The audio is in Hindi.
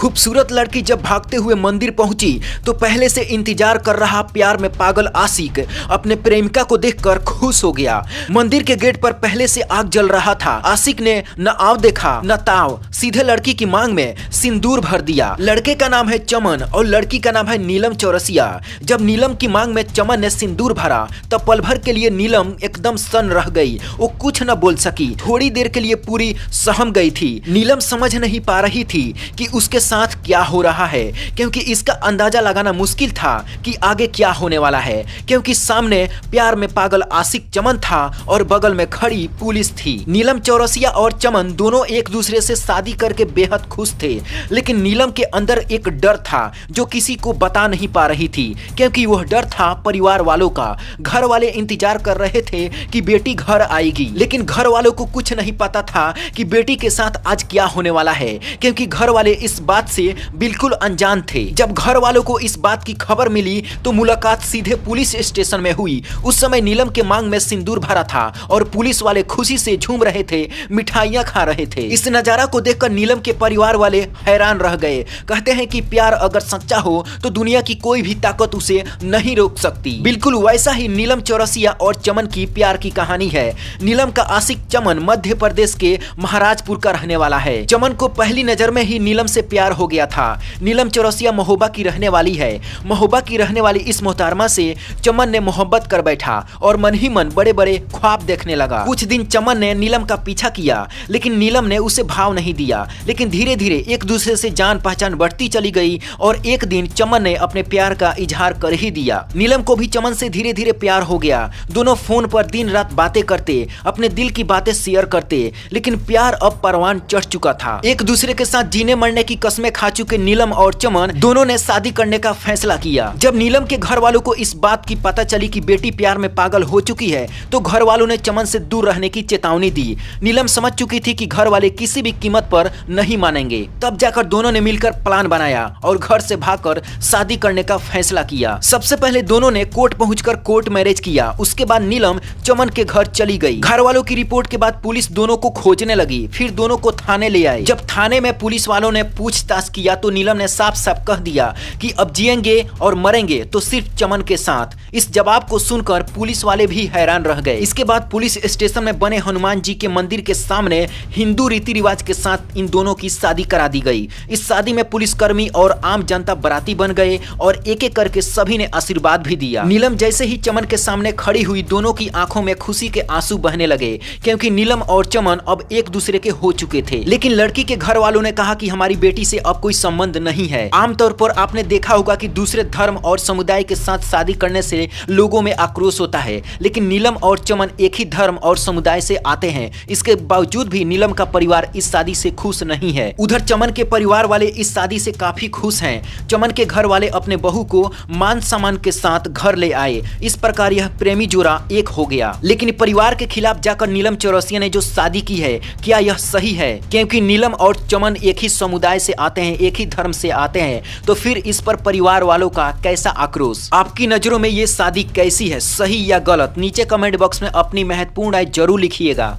खूबसूरत लड़की जब भागते हुए मंदिर पहुंची तो पहले से इंतजार कर रहा प्यार में पागल आशिक अपने प्रेमिका को देखकर खुश हो गया। मंदिर के गेट पर पहले से आग जल रहा था। आशिक ने न आव देखा न ताव, सीधे लड़की की मांग में सिंदूर भर दिया। लड़के का नाम है चमन और लड़की का नाम है नीलम चौरसिया। जब नीलम की मांग में चमन ने सिंदूर भरा तब पल भर के लिए नीलम एकदम सन्न रह गई। वो कुछ न बोल सकी, थोड़ी देर के लिए पूरी सहम गई थी। नीलम समझ नहीं पा रही थी कि उसके साथ क्या हो रहा है, क्योंकि इसका अंदाजा लगाना मुश्किल था कि आगे क्या होने वाला है, क्योंकि सामने प्यार में पागल आशिक चमन था और बगल में खड़ी पुलिस थी। नीलम चौरसिया और चमन दोनों एक दूसरे से शादी करके बेहद खुश थे, लेकिन नीलम के अंदर एक डर था जो किसी को बता नहीं पा रही थी, क्योंकि वह डर था परिवार वालों का। घर वाले इंतजार कर रहे थे कि बेटी घर आएगी, लेकिन घर वालों को कुछ नहीं पता था कि बेटी के साथ आज क्या होने वाला है, क्योंकि घर वाले इस बात से बिल्कुल अनजान थे। जब घर वालों को इस बात की खबर मिली तो मुलाकात सीधे पुलिस स्टेशन में हुई। उस समय नीलम के मांग में सिंदूर भरा था और पुलिस वाले खुशी से झूम रहे थे, मिठाइयां खा रहे थे। इस नजारा को देखकर नीलम के परिवार वाले हैरान रह गए। कहते हैं कि प्यार अगर सच्चा हो तो दुनिया की कोई भी ताकत उसे नहीं रोक सकती। बिल्कुल वैसा ही नीलम चौरसिया और चमन की प्यार की कहानी है। नीलम का आशिक चमन मध्य प्रदेश के महाराजपुर का रहने वाला है। चमन को पहली नजर में ही नीलम से प्यार हो गया था। नीलम चौरसिया महोबा की रहने वाली है। महोबा की रहने वाली इस मोहतरमा से चमन ने मोहब्बत कर बैठा और मन ही मन बड़े बड़े ख्वाब देखने लगा। कुछ दिन चमन ने नीलम का पीछा किया, लेकिन नीलम ने उसे भाव नहीं दिया। लेकिन धीरे धीरे एक दूसरे से जान पहचान बढ़ती चली गई और एक दिन चमन ने अपने प्यार का इजहार कर ही दिया। नीलम को भी चमन से धीरे धीरे प्यार हो गया। दोनों फोन पर दिन रात बातें करते, अपने दिल की बातें शेयर करते, लेकिन प्यार अब परवान चढ़ चुका था। एक दूसरे के साथ जीने मरने की कस्में खा चुके नीलम और चमन दोनों ने शादी करने का फैसला किया। जब नीलम के घर वालों को इस बात की पता चली कि बेटी प्यार में पागल हो चुकी है तो घर वालों ने चमन से दूर रहने की चेतावनी दी। नीलम समझ चुकी थी कि घर वाले किसी भी कीमत पर नहीं मानेंगे। तब जाकर दोनों ने मिलकर प्लान बनाया और घर से भागकर शादी करने का फैसला किया। सबसे पहले दोनों ने कोर्ट पहुंचकर कोर्ट मैरिज किया। उसके बाद नीलम चमन के घर चली गई। घर वालों की रिपोर्ट के बाद पुलिस दोनों को खोजने लगी। फिर दोनों को थाने ले आई। जब थाने में पुलिस वालों ने पूछताछ किया तो नीलम ने साफ साफ कह दिया कि अब जिएंगे और मरेंगे तो सिर्फ चमन के साथ। इस जवाब को सुनकर पुलिस वाले भी हैरान रह गए। इसके बाद पुलिस स्टेशन में बने हनुमान जी के मंदिर के सामने हिंदू रीति रिवाज के साथ इन दोनों की शादी करा दी गई। इस शादी में पुलिसकर्मी और आम जनता बाराती बन गए और एक एक करके सभी ने आशीर्वाद भी दिया। नीलम जैसे ही चमन के सामने खड़ी हुई दोनों की आंखों में खुशी के आंसू बहने लगे, क्योंकि नीलम और चमन अब एक दूसरे के हो चुके थे। लेकिन लड़की के घर वालों ने कहा कि हमारी बेटी से अब कोई संबंध नहीं है। आमतौर पर आपने देखा होगा कि दूसरे धर्म और समुदाय के साथ शादी करने से लोगों में आक्रोश होता है, लेकिन नीलम और चमन एक ही धर्म और समुदाय से आते हैं। इसके बावजूद भी नीलम का परिवार इस शादी से खुश नहीं है। उधर चमन के परिवार वाले इस शादी से काफी खुश हैं। चमन के घर वाले अपने बहू को मान सम्मान के साथ घर ले आए। इस प्रकार यह प्रेमी जोड़ा एक हो गया। लेकिन परिवार के खिलाफ जाकर नीलम चौरसिया ने जो शादी की है, क्या यह सही है? क्योंकि नीलम और चमन एक ही समुदाय से आते हैं, एक ही धर्म से आते हैं, तो फिर इस पर परिवार वालों का कैसा आक्रोश? आपकी नजरों में ये शादी कैसी है, सही या गलत? नीचे कमेंट बॉक्स में अपनी महत्वपूर्ण राय जरूर लिखिएगा।